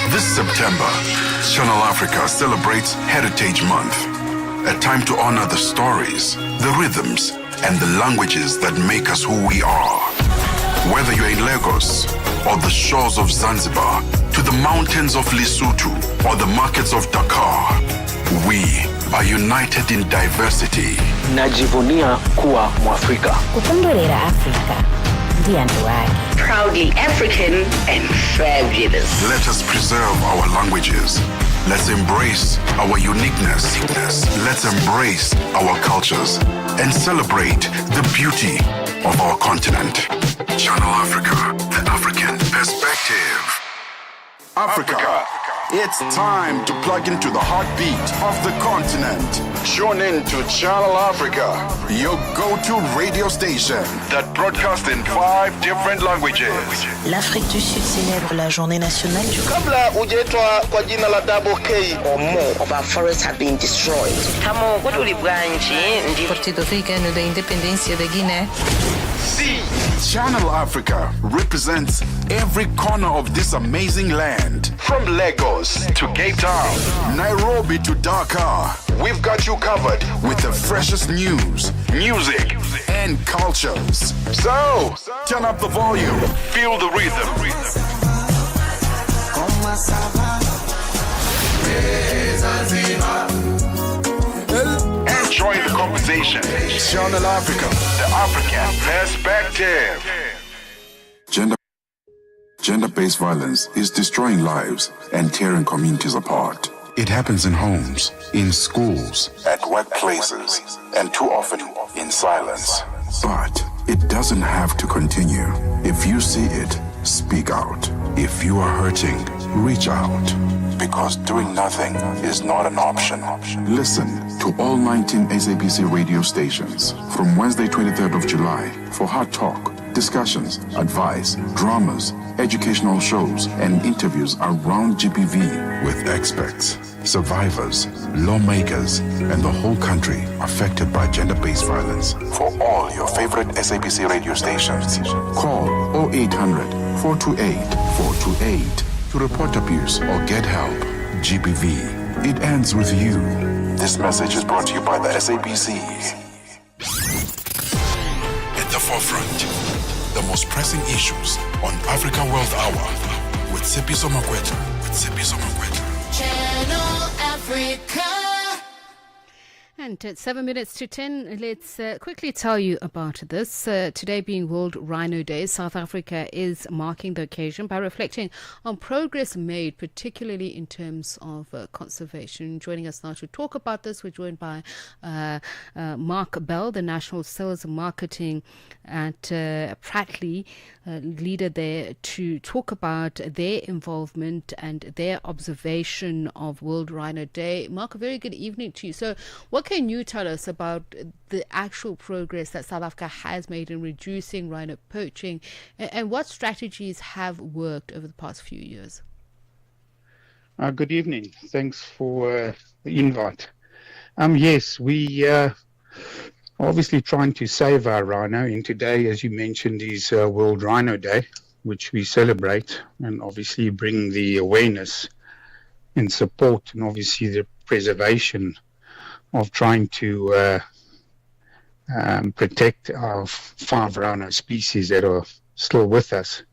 This September, Channel Africa celebrates Heritage Month, a time to honor the stories, the rhythms, and the languages that make us who we are. Whether you're in Lagos or the shores of Zanzibar, to the mountains of Lesotho or the markets of Dakar, we are united in diversity. Najivunia kuwa Mwafrika. Kutondolera Afrika, ndiandu wake. Proudly African and fabulous. Let us preserve our languages. Let's embrace our uniqueness. Let's embrace our cultures and celebrate the beauty of our continent. Channel Africa, the African perspective. Africa. It's time to plug into the heartbeat of the continent. Tune in to Channel Africa, your go-to radio station that broadcasts in 5 different languages. L'Afrique du Sud célèbre la journée nationale du Kabla hujaitwa kwa jina la Double K or more of our forests have been destroyed. Partido Africano da Independência da Guiné. See, Channel Africa represents every corner of this amazing land. From Lagos to Cape Town, Nairobi to Dakar, we've got you covered with the freshest news, music, and cultures. So, turn up the volume, feel the rhythm. Enjoy the conversation. Channel Africa, the African perspective. Gender-based violence is destroying lives and tearing communities apart. It happens in homes, in schools, at workplaces, and too often in silence. But it doesn't have to continue. If you see it, speak out. If you are hurting, reach out. Because doing nothing is not an option. Listen to all 19 SABC radio stations from Wednesday, 23rd of July for hard talk, discussions, advice, dramas, educational shows, and interviews around GBV with experts, survivors, lawmakers, and the whole country affected by gender-based violence. For all your favorite SABC radio stations, call 0800 428 428 to report abuse or get help. GBV, it ends with you. This message is brought to you by the SABC. At the forefront, the most pressing issues on Africa World Hour with Tsepiso Makwetla. Channel Africa. And at 7 minutes to 10, let's quickly tell you about this. Today being World Rhino Day, South Africa is marking the occasion by reflecting on progress made, particularly in terms of conservation. Joining us now to talk about this, we're joined by Mark Bell, the National Sales and Marketing at Pratley, leader there, to talk about their involvement and their observation of World Rhino Day. Mark, a very good evening to you. So what can you tell us about the actual progress that South Africa has made in reducing rhino poaching, and what strategies have worked over the past few years? Good evening. Thanks for the invite. Yes, we are obviously trying to save our rhino, and today, as you mentioned, is World Rhino Day, which we celebrate and obviously bring the awareness and support and obviously the preservation of trying to protect our 5 rhino species that are still with us.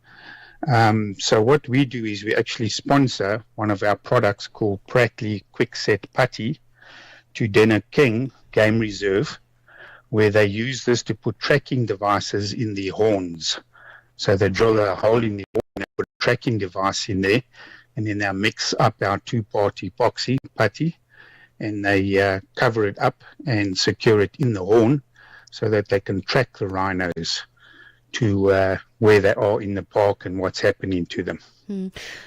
So what we do is we actually sponsor one of our products called Pratley Quick Set Putty, to Denner King Game Reserve, where they use this to put tracking devices in the horns. So they drill a hole in the horn and put a tracking device in there, and then they mix up our two-part epoxy putty, and they cover it up and secure it in the horn so that they can track the rhinos to where they are in the park and what's happening to them.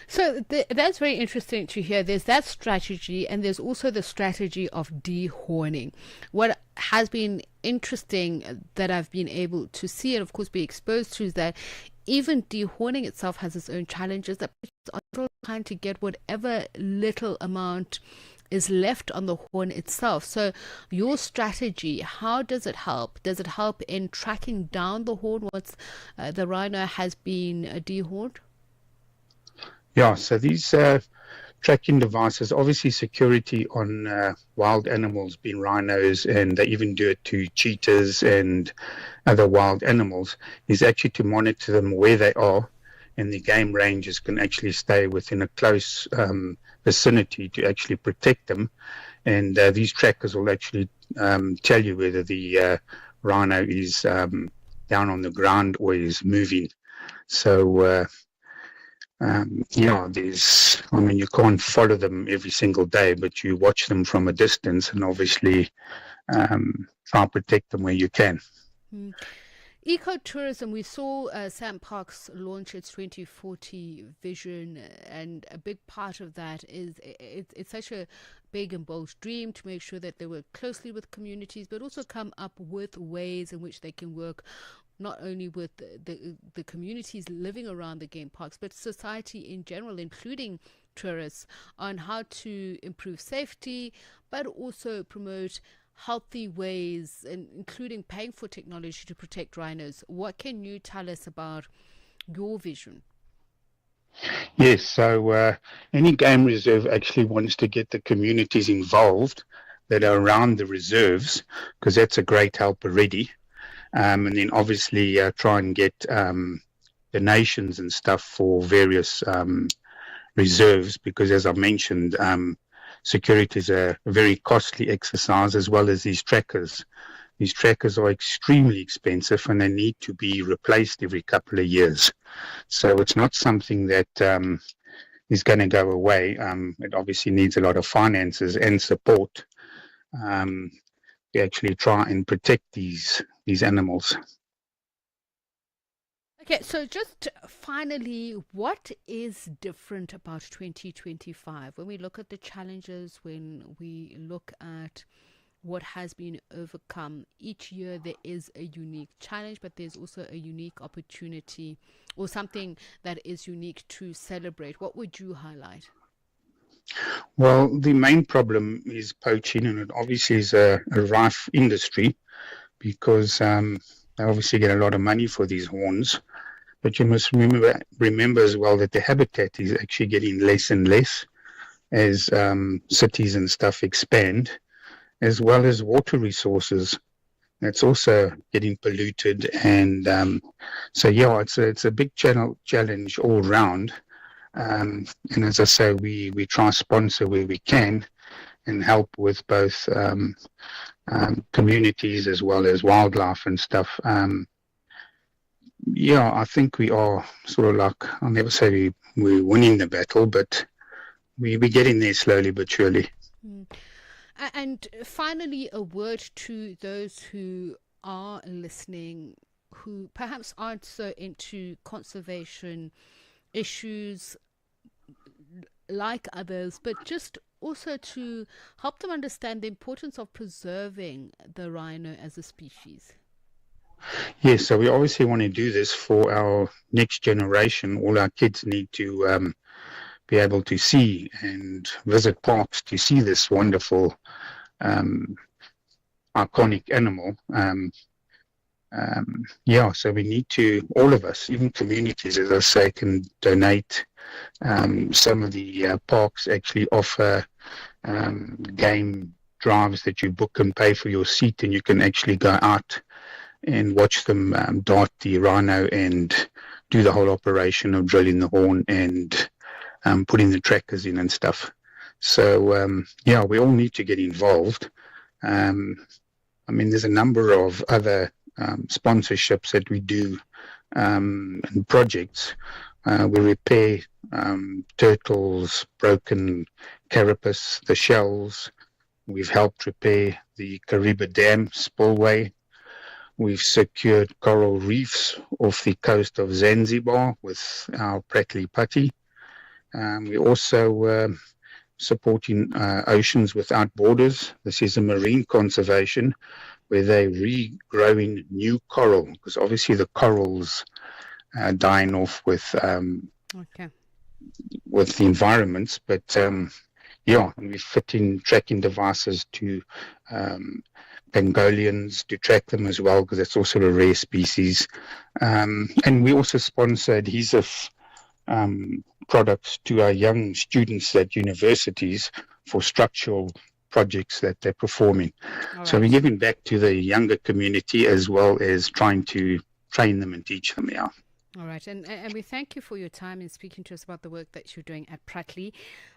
So that's very interesting to hear. There's that strategy, and there's also the strategy of dehorning. What has been interesting that I've been able to see and, of course, be exposed to is that even dehorning itself has its own challenges, that people are trying to get whatever little amount is left on the horn itself. So your strategy, how does it help? Does it help in tracking down the horn once the rhino has been dehorned? Yeah, so these tracking devices, obviously security on wild animals, being rhinos, and they even do it to cheetahs and other wild animals, is actually to monitor them where they are, and the game rangers can actually stay within a close vicinity to actually protect them. And these trackers will actually tell you whether the rhino is down on the ground or is moving. So you can't follow them every single day, but you watch them from a distance and obviously try and protect them where you can. Ecotourism, we saw Sam Parks launch its 2040 vision, and a big part of that is it's such a big and bold dream to make sure that they work closely with communities, but also come up with ways in which they can work not only with the communities living around the game parks, but society in general, including tourists, on how to improve safety, but also promote healthy ways, and including paying for technology to protect rhinos. What can you tell us about your vision? Yes, so any game reserve actually wants to get the communities involved that are around the reserves, because that's a great help already. And then obviously try and get donations and stuff for various reserves, because as I mentioned, security is a very costly exercise, as well as these trackers. These trackers are extremely expensive and they need to be replaced every couple of years. So it's not something that is going to go away. It obviously needs a lot of finances and support to actually try and protect these animals. Okay, so just finally, what is different about 2025 when we look at the challenges, when we look at what has been overcome? Each year there is a unique challenge, but there's also a unique opportunity or something that is unique to celebrate. What would you highlight? Well, the main problem is poaching, and it obviously is a rife industry, because they obviously get a lot of money for these horns. But you must remember as well that the habitat is actually getting less and less as cities and stuff expand, as well as water resources. That's also getting polluted. And it's a big challenge all round. And as I say, we try to sponsor where we can and help with both communities as well as wildlife and stuff. I think we are sort of like, I'll never say we're winning the battle, but we're getting there slowly but surely. And finally, a word to those who are listening, who perhaps aren't so into conservation issues like others, but just also to help them understand the importance of preserving the rhino as a species. Yes, so we obviously want to do this for our next generation. All our kids need to be able to see and visit parks to see this wonderful, iconic animal. So we need to, all of us, even communities, as I say, can donate. Some of the parks actually offer game drives that you book and pay for your seat, and you can actually go out and watch them dart the rhino and do the whole operation of drilling the horn and putting the trackers in and stuff. So, yeah, we all need to get involved. I mean, there's a number of other sponsorships that we do and projects. We repair turtles, broken carapace, the shells. We've helped repair the Kariba Dam spillway. We've secured coral reefs off the coast of Zanzibar with our Pratley Putty. We also supporting Oceans Without Borders. This is a marine conservation where they're regrowing new coral, because obviously the corals dying off with the environments. But yeah, and we fit in tracking devices to pangolins to track them as well, because it's also a rare species. And we also sponsor adhesive products to our young students at universities for structural projects that they're performing. Right. So we're giving back to the younger community as well as trying to train them and teach them. Yeah. All right, and we thank you for your time in speaking to us about the work that you're doing at Pratley.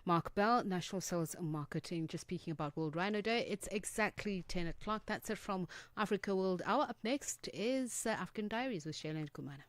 Mark Bell, National Sales and Marketing, just speaking about World Rhino Day. It's exactly 10 o'clock. That's it from Africa World Hour. Up next is African Diaries with Shayla and Kumana.